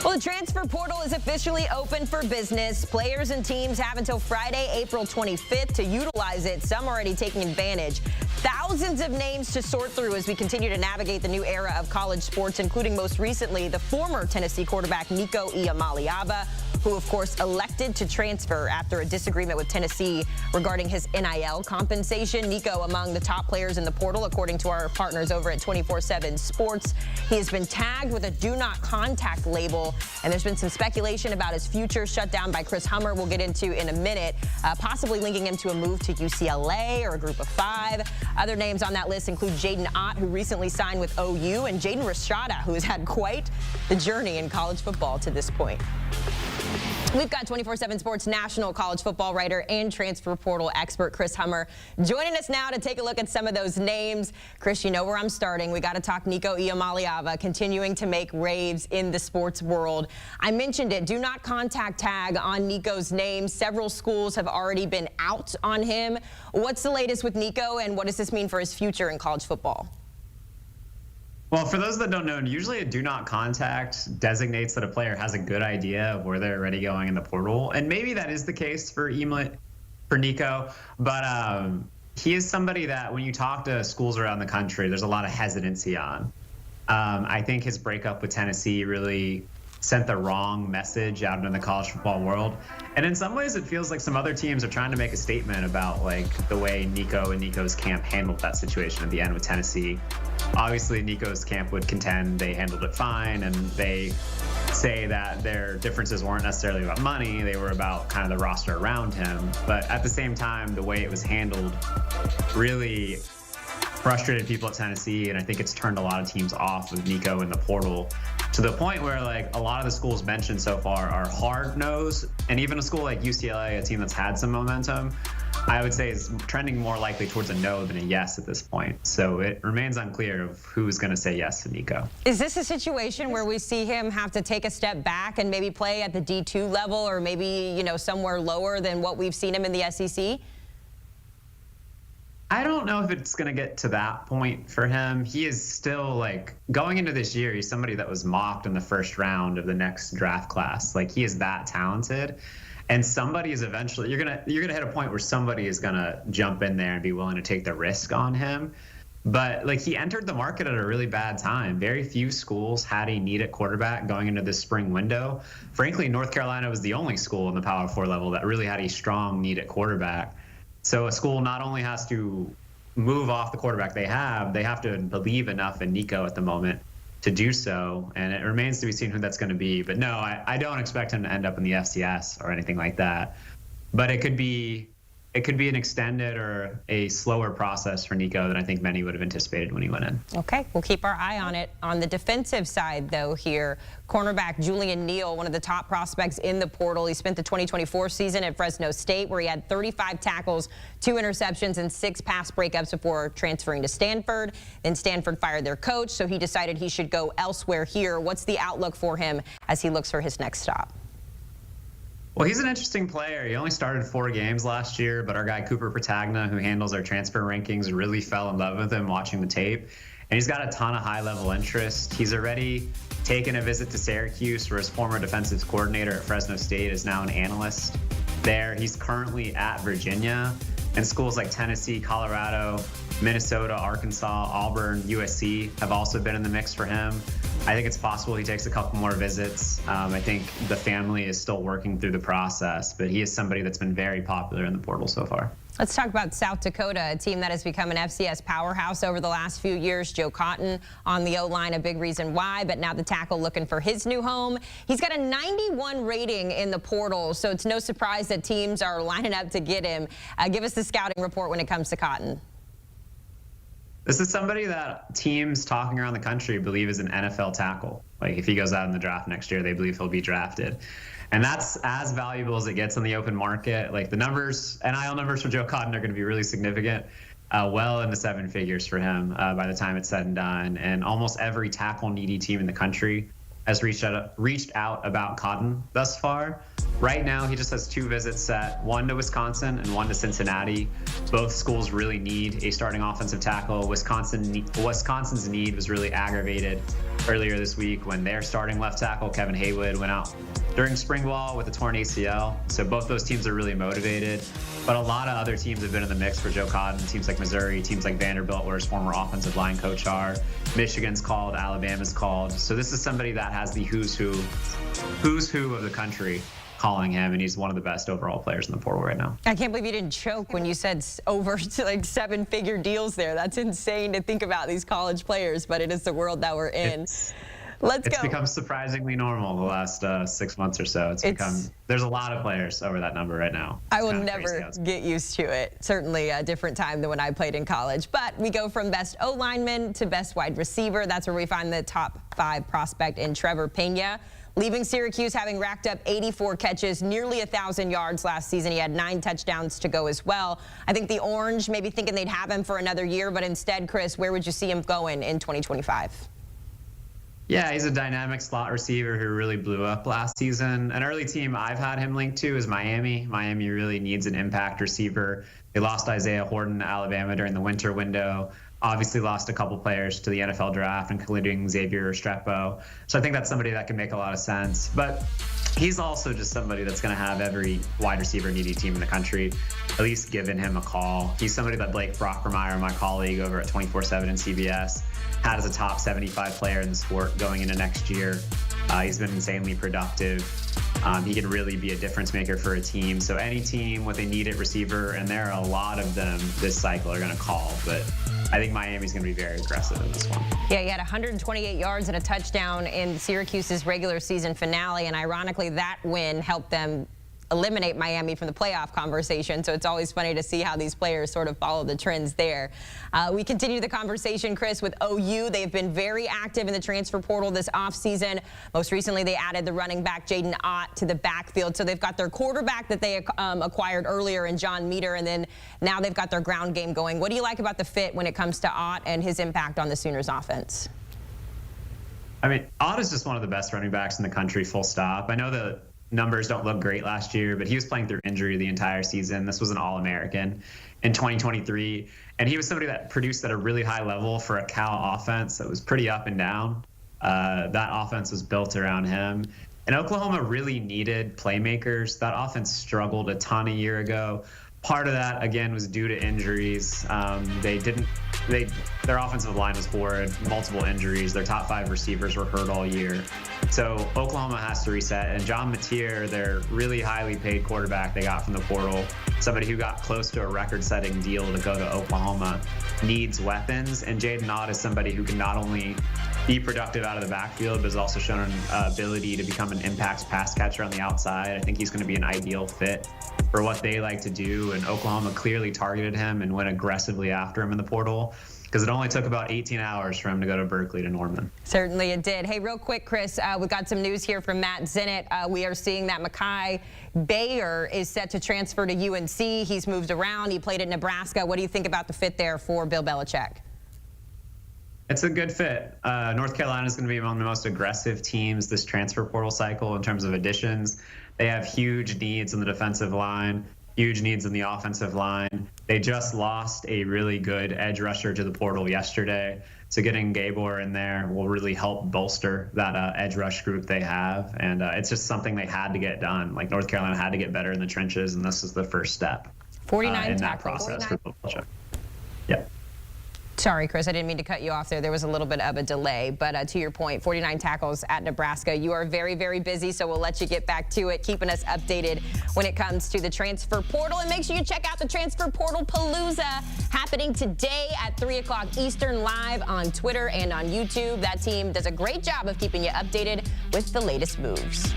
Well, the transfer portal is officially open for business. Players and teams have until Friday, April 25th to utilize it. Some already taking advantage. Thousands of names to sort through as we continue to navigate the new era of college sports, including most recently the former Tennessee quarterback Nico Iamaleava, who, of course, elected to transfer after a disagreement with Tennessee regarding his NIL compensation. Nico among the top players in the portal, according to our partners over at 24/7 Sports. He has been tagged with a do not contact label, and there's been some speculation about his future shut down by Chris Hummer we'll get into in a minute, possibly linking him to a move to UCLA or a group of 5. Other names on that list include Jaden Ott, who recently signed with OU, and Jaden Rashada, who has had quite the journey in college football to this point. We've got 24/7 Sports national college football writer and transfer portal expert Chris Hummer joining us now to take a look at some of those names. Chris, you know where I'm starting. We got to talk Nico Iamaleava, continuing to make waves in the sports world. I mentioned it, do not contact tag on Nico's name. Several schools have already been out on him. What's the latest with Nico, and what does this mean for his future in college football? Well, for those that don't know, usually a do not contact designates that a player has a good idea of where they're already going in the portal. And maybe that is the case for Nico, but he is somebody that when you talk to schools around the country, there's a lot of hesitancy on. I think his breakup with Tennessee really sent the wrong message out into the college football world. And in some ways, it feels like some other teams are trying to make a statement about like the way Nico and Nico's camp handled that situation at the end with Tennessee. Obviously, Nico's camp would contend they handled it fine, and they say that their differences weren't necessarily about money. They were about kind of the roster around him. But at the same time, the way it was handled really frustrated people at Tennessee, and I think it's turned a lot of teams off of Nico in the portal, to the point where like a lot of the schools mentioned so far are hard-nosed, and even a school like UCLA, a team that's had some momentum, I would say is trending more likely towards a no than a yes at this point. So it remains unclear of who's going to say yes to Nico. Is this a situation where we see him have to take a step back and maybe play at the D2 level, or maybe, you know, somewhere lower than what we've seen him in the SEC? I don't know if it's going to get to that point for him. He is still, like, going into this year, he's somebody that was mocked in the first round of the next draft class. Like, he is that talented. And somebody is eventually, you're gonna hit a point where somebody is gonna jump in there and be willing to take the risk on him. But like, he entered the market at a really bad time. Very few schools had a need at quarterback going into this spring window. Frankly, North Carolina was the only school in the Power 4 level that really had a strong need at quarterback. So a school not only has to move off the quarterback they have to believe enough in Nico at the moment to do so, and it remains to be seen who that's going to be. But no, I don't expect him to end up in the FCS or anything like that. But it could be an extended or a slower process for Nico than I think many would have anticipated when he went in. Okay, we'll keep our eye on it. On the defensive side, though, here, cornerback Julian Neal, one of the top prospects in the portal. He spent the 2024 season at Fresno State, where he had 35 tackles, 2 interceptions, and 6 pass breakups before transferring to Stanford. Then Stanford fired their coach, so he decided he should go elsewhere here. What's the outlook for him as he looks for his next stop? Well, he's an interesting player. He only started 4 games last year, but our guy Cooper Patagna, who handles our transfer rankings, really fell in love with him watching the tape. And he's got a ton of high-level interest. He's already taken a visit to Syracuse, where his former defensive coordinator at Fresno State is now an analyst there. He's currently at Virginia, and schools like Tennessee, Colorado, Minnesota, Arkansas, Auburn, USC have also been in the mix for him. I think it's possible he takes a couple more visits. I think the family is still working through the process, but he is somebody that's been very popular in the portal so far. Let's talk about South Dakota, a team that has become an FCS powerhouse over the last few years. Joe Cotton on the O-line, a big reason why, but now the tackle looking for his new home. He's got a 91 rating in the portal, so it's no surprise that teams are lining up to get him. Give us the scouting report when it comes to Cotton. This is somebody that teams talking around the country believe is an NFL tackle. Like, if he goes out in the draft next year, they believe he'll be drafted. And that's as valuable as it gets on the open market. Like, the numbers, NIL numbers for Joe Cotton are going to be really significant, well into 7 figures for him by the time it's said and done. And almost every tackle-needy team in the country has reached out about Cotton thus far. Right now, he just has 2 visits set, one to Wisconsin and one to Cincinnati. Both schools really need a starting offensive tackle. Wisconsin's need was really aggravated earlier this week when their starting left tackle, Kevin Haywood, went out during spring ball with a torn ACL. So both those teams are really motivated. But a lot of other teams have been in the mix for Joe Cotton, teams like Missouri, teams like Vanderbilt, where his former offensive line coach are. Michigan's called, Alabama's called. So this is somebody that has the who's who of the country calling him, and he's one of the best overall players in the portal right now. I can't believe you didn't choke when you said over to like 7-figure deals there. That's insane to think about, these college players, but it is the world that we're in. Let's go. It's become surprisingly normal the last 6 months or so. There's a lot of players over that number right now. I will never get used to it. Certainly a different time than when I played in college. But we go from best O-lineman to best wide receiver. That's where we find the top 5 prospect in Trebor Pena. Leaving Syracuse, having racked up 84 catches, nearly 1,000 yards last season. He had 9 touchdowns to go as well. I think the Orange maybe thinking they'd have him for another year, but instead, Chris, where would you see him going in 2025? Yeah, he's a dynamic slot receiver who really blew up last season. An early team I've had him linked to is Miami. Miami really needs an impact receiver. They lost Isaiah Horton to Alabama during the winter window. Obviously lost a couple players to the NFL draft, including Xavier Restrepo. So I think that's somebody that can make a lot of sense. But he's also just somebody that's going to have every wide receiver needy team in the country at least giving him a call. He's somebody that Blake Brockermeyer, my colleague over at 24/7 and CBS, had as a top 75 player in the sport going into next year. He's been insanely productive. He can really be a difference maker for a team. So any team with a needed receiver, and there are a lot of them this cycle, are going to call. But I think Miami's going to be very aggressive in this one. Yeah, he had 128 yards and a touchdown in Syracuse's regular season finale. And ironically, that win helped them eliminate Miami from the playoff conversation. So it's always funny to see how these players sort of follow the trends there. We continue the conversation, Chris, with OU. They've been very active in the transfer portal this offseason. Most recently, they added the running back Jaden Ott to the backfield. So they've got their quarterback that they acquired earlier in John Meter, and then now they've got their ground game going. What do you like about the fit when it comes to Ott and his impact on the Sooners offense? I mean, Ott is just one of the best running backs in the country, full stop. I know the numbers don't look great last year, but he was playing through injury the entire season. This was an All-American in 2023, and he was somebody that produced at a really high level for a Cal offense that was pretty up and down. That offense was built around him. And Oklahoma really needed playmakers. That offense struggled a ton a year ago. Part of that, again, was due to injuries. Their offensive line was horrid, multiple injuries. Their top 5 receivers were hurt all year. So Oklahoma has to reset. And John Mateer, their really highly paid quarterback they got from the portal, somebody who got close to a record-setting deal to go to Oklahoma, needs weapons. And Jaden Ott is somebody who can not only be productive out of the backfield, but has also shown an ability to become an impact pass catcher on the outside. I think he's going to be an ideal fit for what they like to do. And Oklahoma clearly targeted him and went aggressively after him in the portal, because it only took about 18 hours for him to go to Berkeley to Norman. Certainly it did. Hey, real quick, Chris, we've got some news here from Matt Zinnett. We are seeing that Mekhi Bayer is set to transfer to UNC. He's moved around. He played at Nebraska. What do you think about the fit there for Bill Belichick? It's a good fit. North Carolina is going to be one of the most aggressive teams this transfer portal cycle in terms of additions. They have huge needs in the defensive line, huge needs in the offensive line. They just lost a really good edge rusher to the portal yesterday. So getting Gabor in there will really help bolster that edge rush group they have. And it's just something they had to get done. Like, North Carolina had to get better in the trenches, and this is the first step 49 in tackles. that process 49. For Belichick. Yeah. Sorry, Chris, I didn't mean to cut you off there. There was a little bit of a delay, but to your point, 49 tackles at Nebraska. You are very, very busy, so we'll let you get back to it, keeping us updated when it comes to the transfer portal. And make sure you check out the Transfer Portal Palooza happening today at 3 o'clock Eastern, live on Twitter and on YouTube. That team does a great job of keeping you updated with the latest moves.